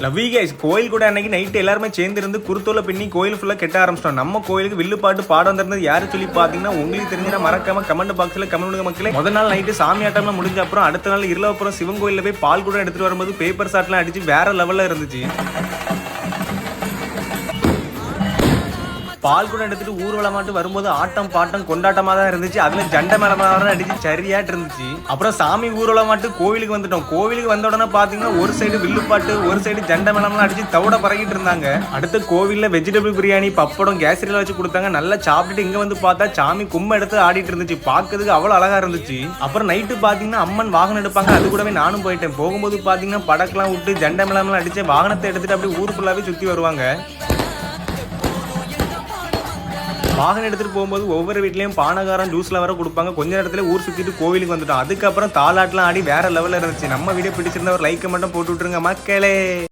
லவ்வி guys, கோயில் கூட அன்னைக்கு நைட்டு எல்லாருமே சேர்ந்து இருந்து குருத்தோலை பின்னி கோயில் ஃபுல்லா கெட்ட ஆரம்பிச்சிட்டோம். நம்ம கோயிலுக்கு வில்லு பாட்டு பாடம் வந்திருந்தது யாரு சொல்லி பாத்தீங்கன்னா உங்களுக்கு தெரிஞ்சுன்னா மறக்காம கமெண்ட் பாக்ஸ்ல கமெண்ட் பண்ணுங்க மக்களே. முதல் நாள் நைட்டு சாமி ஆட்டம்லாம் முடிஞ்ச அப்புறம் அடுத்த நாள் இருளப்புறம் சிவன் கோயில போய் பால் கூட எடுத்துட்டு வரும்போது பேப்பர் ஷாட்லாம் அடிச்சு வேற லெவல்ல இருந்துச்சு. பால் கூட எடுத்துட்டு ஊர்வலமாட்டு வரும்போது ஆட்டம் பாட்டம் கொண்டாட்டமா தான் இருந்துச்சு. அதுல ஜண்டை மேளம் அடிச்சு சரியாட்டு இருந்துச்சு. அப்புறம் சாமி ஊர்வலமாட்டு கோவிலுக்கு வந்துட்டோம். கோவிலுக்கு வந்த உடனே பாத்தீங்கன்னா ஒரு சைடு வில்லுப்பாட்டு, ஒரு சைடு ஜண்டை மேளம்லாம் அடிச்சு தவிட பறக்கிட்டு இருந்தாங்க. அடுத்து கோவில்ல வெஜிடபிள் பிரியாணி, பப்படம், கேசரியில வச்சு கொடுத்தாங்க. நல்லா சாப்பிட்டுட்டு இங்க வந்து பார்த்தா சாமி கும்ப எடுத்து ஆடிட்டு இருந்துச்சு. பாக்குறதுக்கு அவ்வளவு அழகா இருந்துச்சு. அப்புறம் நைட்டு பாத்தீங்கன்னா அம்மன் வாகனம் எடுப்பாங்க. அது கூடவே நானும் போயிட்டேன். போகும்போது பாத்தீங்கன்னா படக்கெல்லாம் விட்டு ஜண்டை மேளம்லாம் அடிச்சு வாகனத்தை எடுத்துட்டு அப்படியே ஊர் ஃபுல்லாவே சுத்தி வருவாங்க. வாகனம் எடுத்துட்டு போகும்போது ஒவ்வொரு வீட்லயும் பானகாரம் ஜூஸ்ல வர கொடுப்பாங்க. கொஞ்ச நேரத்துல ஊர் சுத்திட்டு கோவிலுக்கு வந்துட்டோம். அதுக்கப்புறம் தாலாட்டெல்லாம் ஆடி வேற லெவல்ல இருந்துச்சு. நம்ம வீடியோ பிடிச்சிருந்தா ஒரு லைக் மட்டும் போட்டு விட்டுருங்க மக்களே.